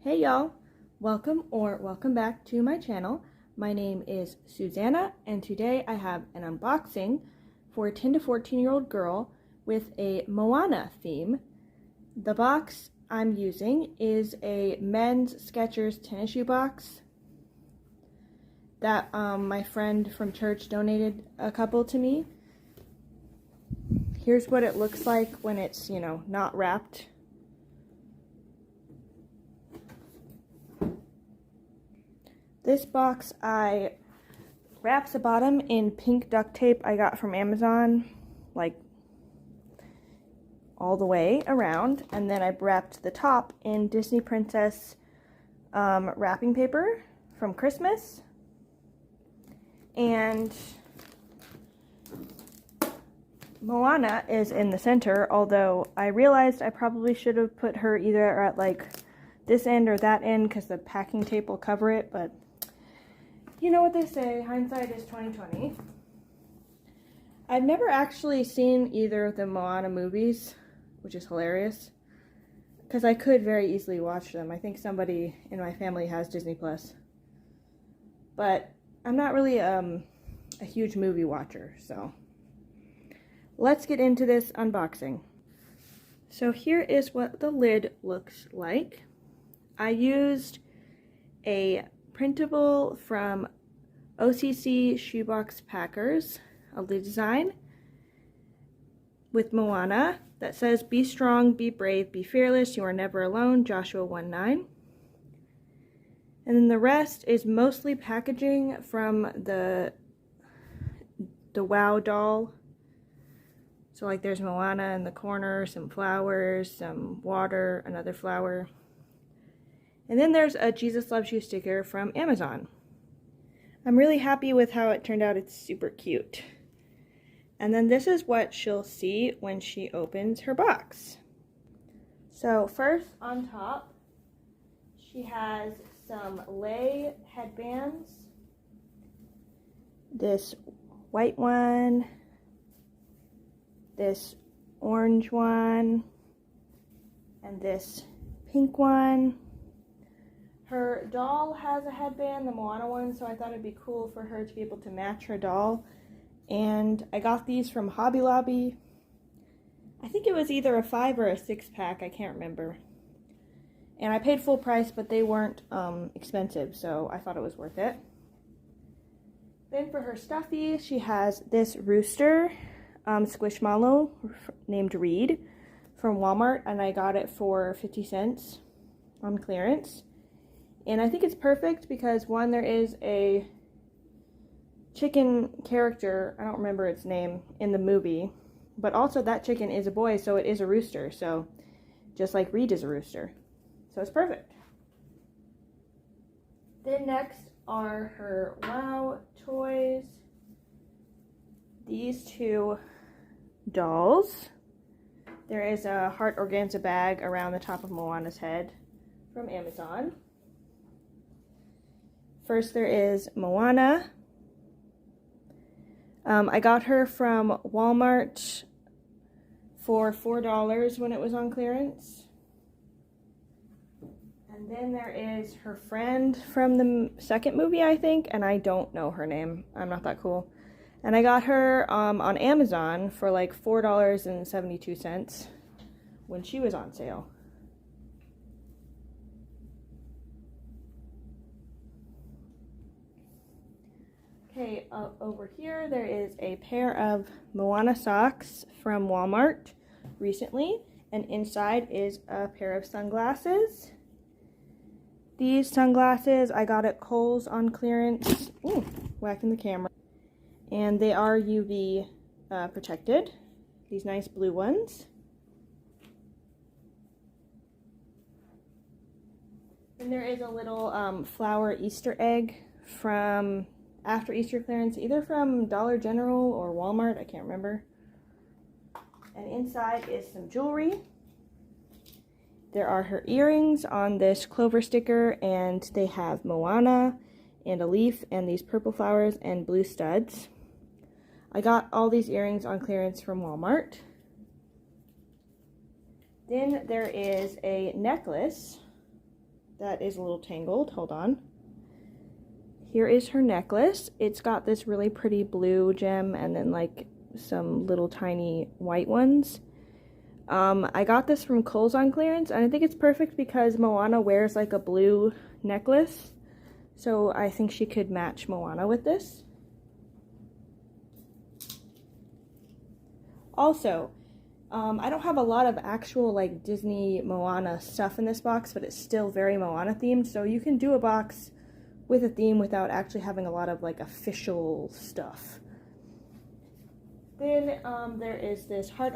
Hey y'all, welcome back to my channel. My name is Susanna and today I have an unboxing for a 10 to 14-year-old girl with a Moana theme. The box I'm using is a men's Skechers tennis shoe box that my friend from church donated a couple to me. Here's what it looks like when it's, not wrapped. This box, I wrapped the bottom in pink duct tape I got from Amazon, like all the way around, and then I wrapped the top in Disney Princess wrapping paper from Christmas. And Moana is in the center, although I realized I probably should have put her either at like this end or that end because the packing tape will cover it, but you know what they say, hindsight is 20/20. I've never actually seen either of the Moana movies, which is hilarious, because I could very easily watch them. I think somebody in my family has Disney Plus. But I'm not really a huge movie watcher, so let's get into this unboxing. So here is what the lid looks like. I used a printable from OCC Shoebox Packers, a lid design with Moana that says, "Be strong, be brave, be fearless, you are never alone," Joshua 1:9. And then the rest is mostly packaging from the Wow doll. So like there's Moana in the corner, some flowers, some water, another flower. And then there's a Jesus Loves You sticker from Amazon. I'm really happy with how it turned out. It's super cute. And then this is what she'll see when she opens her box. So first on top, she has some lei headbands. This white one, this orange one, and this pink one. Her doll has a headband, the Moana one, so I thought it'd be cool for her to be able to match her doll. And I got these from Hobby Lobby. I think it was either a 5 or a 6 pack, I can't remember. And I paid full price, but they weren't expensive, so I thought it was worth it. Then for her stuffy, she has this rooster squishmallow named Reed from Walmart, and I got it for 50 cents on clearance. And I think it's perfect because, one, there is a chicken character, I don't remember its name, in the movie, but also that chicken is a boy, so it is a rooster, so just like Reed is a rooster. So it's perfect. Then next are her Wow toys. These two dolls. There is a heart organza bag around the top of Moana's head from Amazon. First there is Moana. I got her from Walmart for $4 when it was on clearance. And then there is her friend from the second movie, I think, and I don't know her name. I'm not that cool. And I got her on Amazon for like $4.72 when she was on sale. Okay, over here there is a pair of Moana socks from Walmart recently, and inside is a pair of sunglasses. These sunglasses I got at Kohl's on clearance. Ooh, whacking the camera. And they are UV protected. These nice blue ones. And there is a little flower Easter egg from after Easter clearance, either from Dollar General or Walmart, I can't remember. And inside is some jewelry. There are her earrings on this clover sticker, and they have Moana and a leaf and these purple flowers and blue studs. I got all these earrings on clearance from Walmart. Then there is a necklace that is a little tangled. Hold on. Here is her necklace. It's got this really pretty blue gem and then like some little tiny white ones. I got this from Kohl's on clearance, and I think it's perfect because Moana wears like a blue necklace. So I think she could match Moana with this. Also, I don't have a lot of actual like Disney Moana stuff in this box, but it's still very Moana themed, so you can do a box with a theme without actually having a lot of like official stuff. Then there is this heart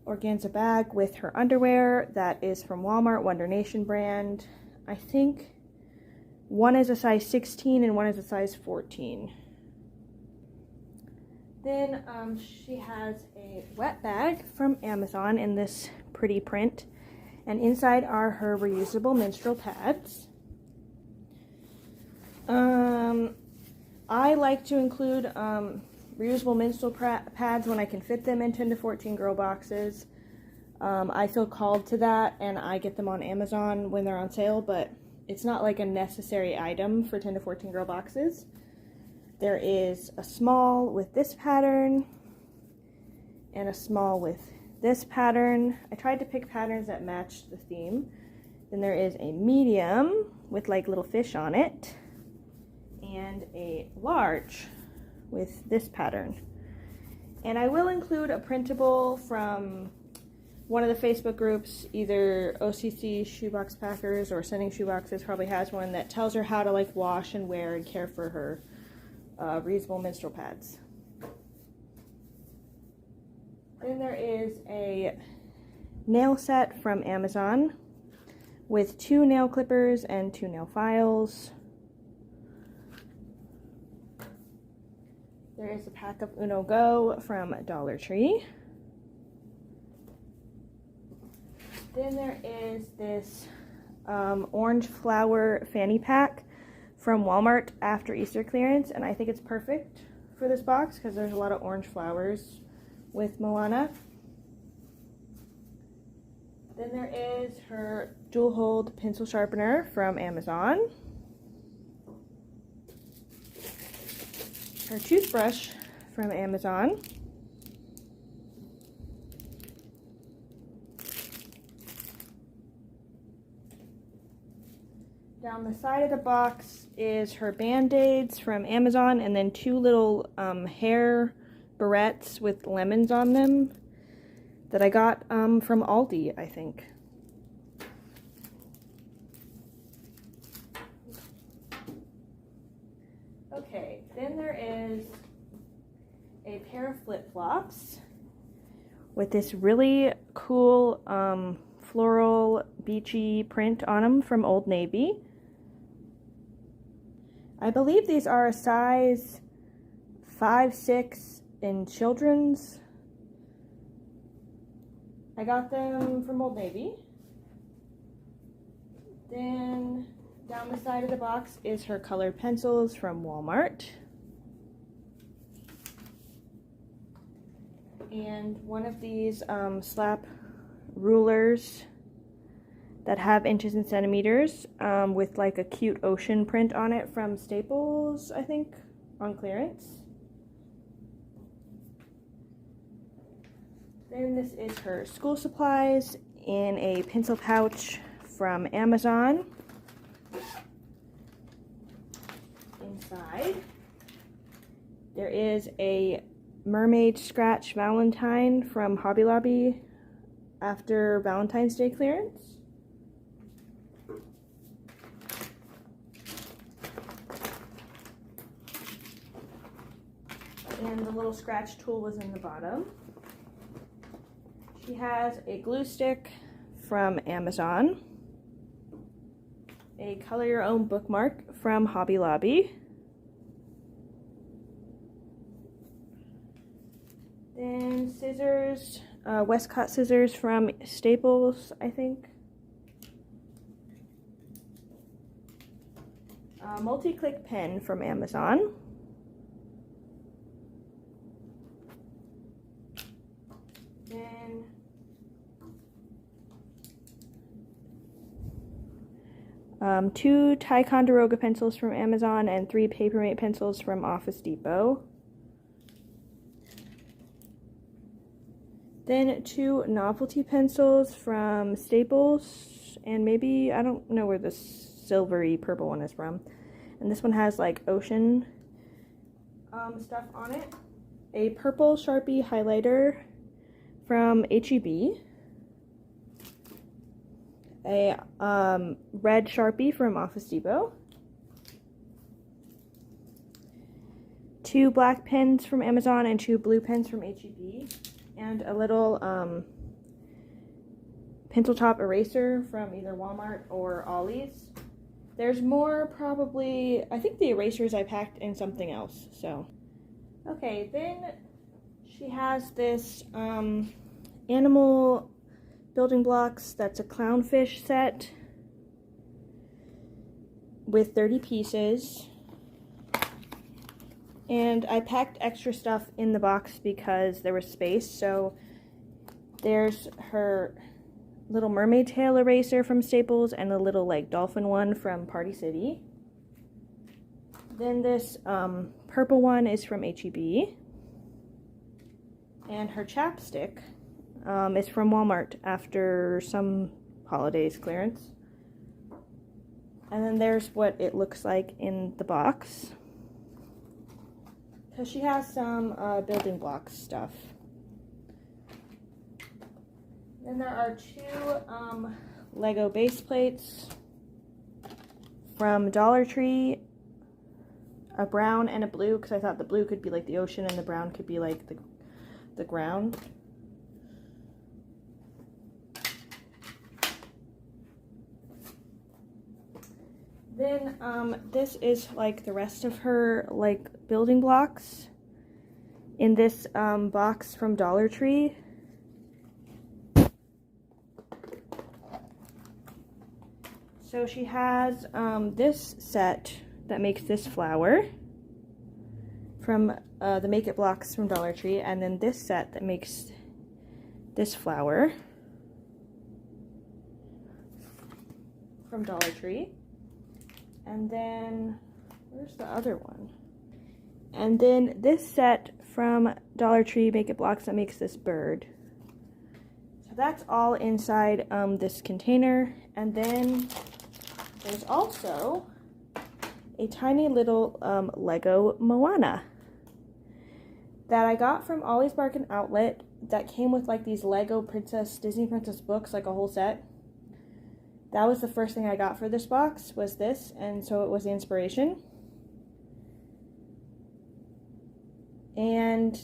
organza bag with her underwear that is from Walmart, Wonder Nation brand. I think one is a size 16 and one is a size 14. Then she has a wet bag from Amazon in this pretty print, and inside are her reusable menstrual pads. I like to include reusable menstrual pads when I can fit them in 10 to 14 girl boxes. I feel called to that, and I get them on Amazon when they're on sale, but it's not like a necessary item for 10 to 14 girl boxes. There is a small with this pattern and a small with this pattern. I tried to pick patterns that matched the theme. Then there is a medium with like little fish on it, and a large with this pattern. And I will include a printable from one of the Facebook groups, either OCC Shoebox Packers or Sending Shoeboxes probably has one that tells her how to like wash and wear and care for her reusable menstrual pads. Then there is a nail set from Amazon with 2 nail clippers and 2 nail files. There is a pack of Uno Go from Dollar Tree. Then there is this orange flower fanny pack from Walmart after Easter clearance, and I think it's perfect for this box because there's a lot of orange flowers with Moana. Then there is her dual hold pencil sharpener from Amazon. Her toothbrush from Amazon. Down the side of the box is her Band-Aids from Amazon, and then 2 little hair barrettes with lemons on them that I got from Aldi, I think. Okay, then there is a pair of flip-flops with this really cool floral beachy print on them from Old Navy. I believe these are a size 5-6 in children's. I got them from Old Navy. Then down the side of the box is her colored pencils from Walmart. And one of these slap rulers that have inches and centimeters with like a cute ocean print on it from Staples, I think, on clearance. Then this is her school supplies in a pencil pouch from Amazon. Inside there is a mermaid scratch Valentine from Hobby Lobby after Valentine's Day clearance. And the little scratch tool was in the bottom. She has a glue stick from Amazon, a color your own bookmark from Hobby Lobby, then scissors, Westcott scissors from Staples, I think, a multi-click pen from Amazon, then 2 Ticonderoga pencils from Amazon, and 3 Papermate pencils from Office Depot. Then 2 novelty pencils from Staples, and maybe, I don't know where the silvery purple one is from. And this one has like ocean stuff on it. A purple Sharpie highlighter from H-E-B. A red Sharpie from Office Depot. 2 black pens from Amazon and 2 blue pens from H-E-B. And a little pencil top eraser from either Walmart or Ollie's. There's more probably, I think the erasers I packed in something else, so. Okay, then she has this animal building blocks that's a clownfish set with 30 pieces. And I packed extra stuff in the box because there was space, so there's her little mermaid tail eraser from Staples and a little like dolphin one from Party City. Then this purple one is from H-E-B. And her chapstick is from Walmart after some holidays clearance. And then there's what it looks like in the box. Because she has some building blocks stuff. Then there are 2 Lego base plates from Dollar Tree, a brown and a blue, because I thought the blue could be like the ocean and the brown could be like the ground. Then this is like the rest of her like building blocks in this box from Dollar Tree. So she has this set that makes this flower from the Make It blocks from Dollar Tree, and then this set that makes this flower from Dollar Tree. And then, where's the other one? And then this set from Dollar Tree Make It blocks that makes this bird. So that's all inside this container. And then there's also a tiny little Lego Moana that I got from Ollie's Bargain Outlet that came with like these Lego Disney Princess books, like a whole set. That was the first thing I got for this box, was this, and so it was the inspiration. And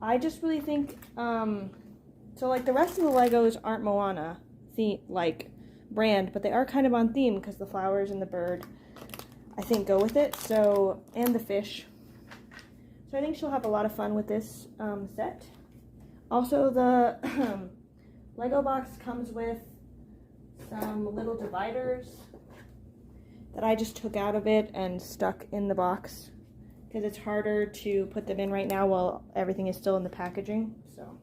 I just really think, so like the rest of the Legos aren't Moana brand, but they are kind of on theme because the flowers and the bird, I think, go with it, so, and the fish. So I think she'll have a lot of fun with this set. Also, the Lego box comes with some little dividers that I just took out of it and stuck in the box because it's harder to put them in right now while everything is still in the packaging. So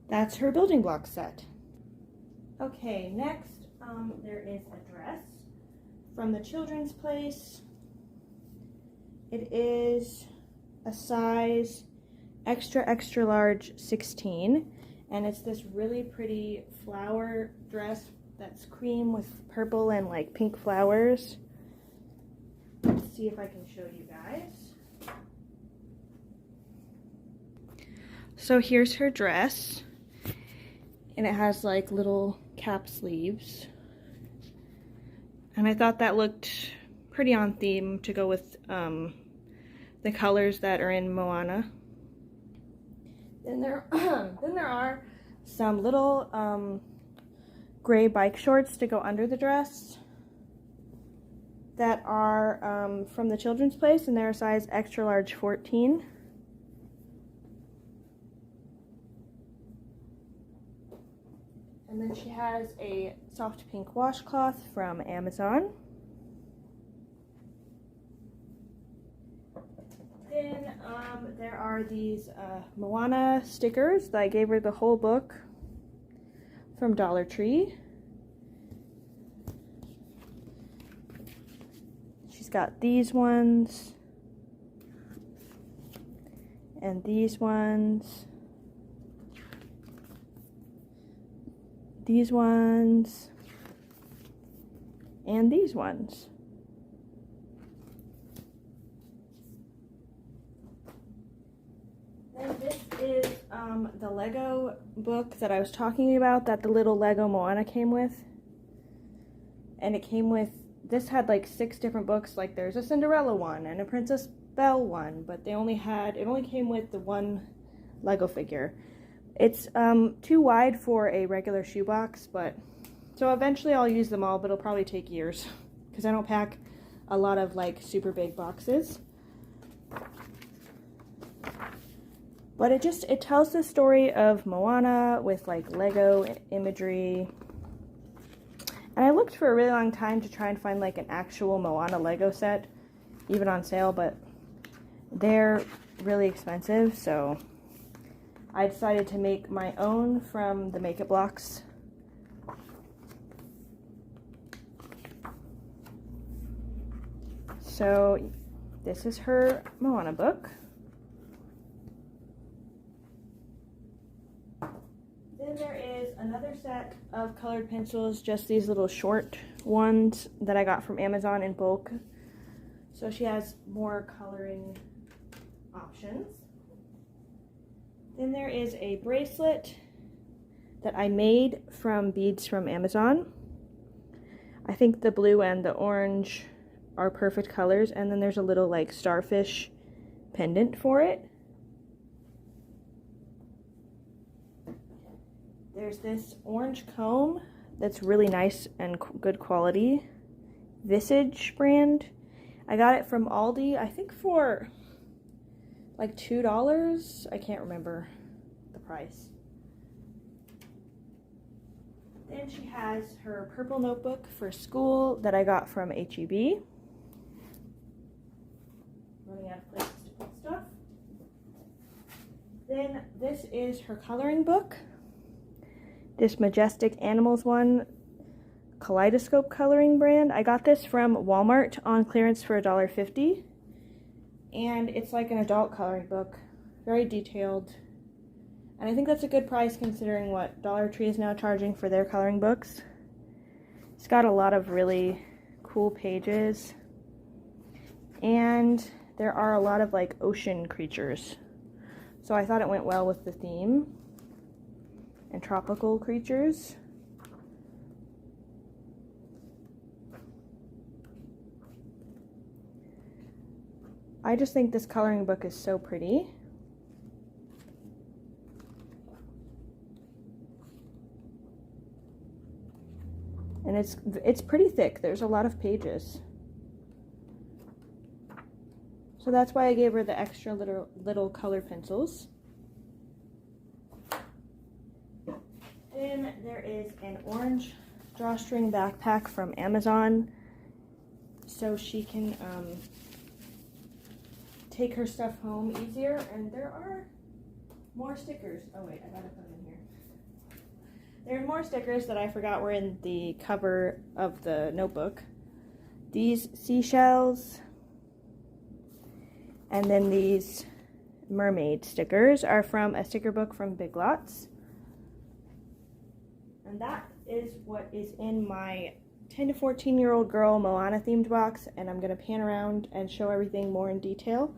that's her building block set. Okay, next there is a dress from the Children's Place. It is a size extra large 16, and it's this really pretty flower dress that's cream with purple and like pink flowers. Let's see if I can show you guys. So here's her dress, and it has like little cap sleeves, and I thought that looked pretty on theme to go with the colors that are in Moana. Then there are some little gray bike shorts to go under the dress that are from the Children's Place, and they're a size extra large 14. And then she has a soft pink washcloth from Amazon. Then there are these Moana stickers. I gave her the whole book from Dollar Tree. She's got these ones and these ones, these ones, and these ones. And this is the Lego book that I was talking about that the little Lego Moana came with. And it came with, this had like 6 different books, like there's a Cinderella one and a Princess Belle one, but it only came with the one Lego figure. It's too wide for a regular shoebox, but so eventually I'll use them all, but it'll probably take years because I don't pack a lot of like super big boxes. But it tells the story of Moana with like Lego imagery. And I looked for a really long time to try and find like an actual Moana Lego set, even on sale, but they're really expensive, so I decided to make my own from the Make It blocks. So this is her Moana book. Then there is another set of colored pencils, just these little short ones that I got from Amazon in bulk. So she has more coloring options. Then there is a bracelet that I made from beads from Amazon. I think the blue and the orange are perfect colors, and then there's a little like starfish pendant for it. There's this orange comb that's really nice and good quality. Visage brand. I got it from Aldi, I think for like $2. I can't remember the price. Then she has her purple notebook for school that I got from H-E-B. Running out of places to put stuff. Then this is her coloring book. This Majestic Animals one, Kaleidoscope coloring brand. I got this from Walmart on clearance for $1.50. And it's like an adult coloring book, very detailed. And I think that's a good price considering what Dollar Tree is now charging for their coloring books. It's got a lot of really cool pages. And there are a lot of like ocean creatures. So I thought it went well with the theme. And tropical creatures. I just think this coloring book is so pretty. And it's pretty thick. There's a lot of pages. So that's why I gave her the extra little color pencils. Then there is an orange drawstring backpack from Amazon, so she can take her stuff home easier. And there are more stickers. Oh wait, I gotta put them in here. There are more stickers that I forgot were in the cover of the notebook. These seashells, and then these mermaid stickers are from a sticker book from Big Lots. And that is what is in my 10 to 14-year-old girl Moana themed box, and I'm going to pan around and show everything more in detail.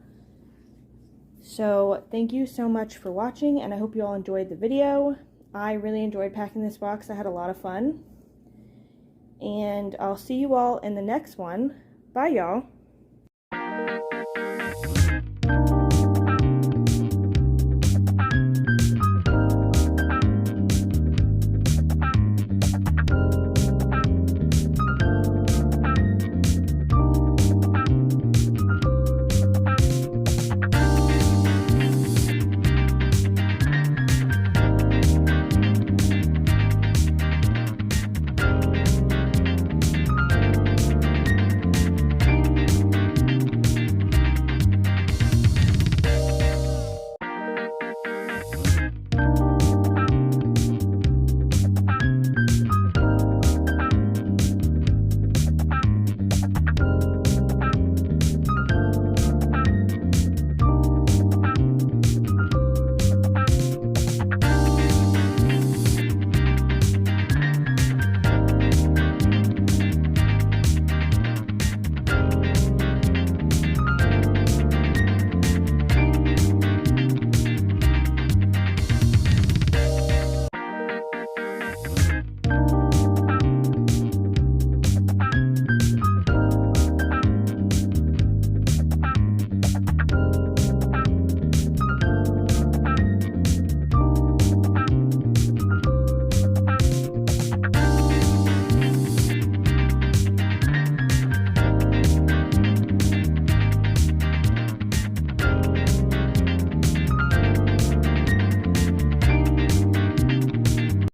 So thank you so much for watching, and I hope you all enjoyed the video. I really enjoyed packing this box. I had a lot of fun. And I'll see you all in the next one. Bye, y'all.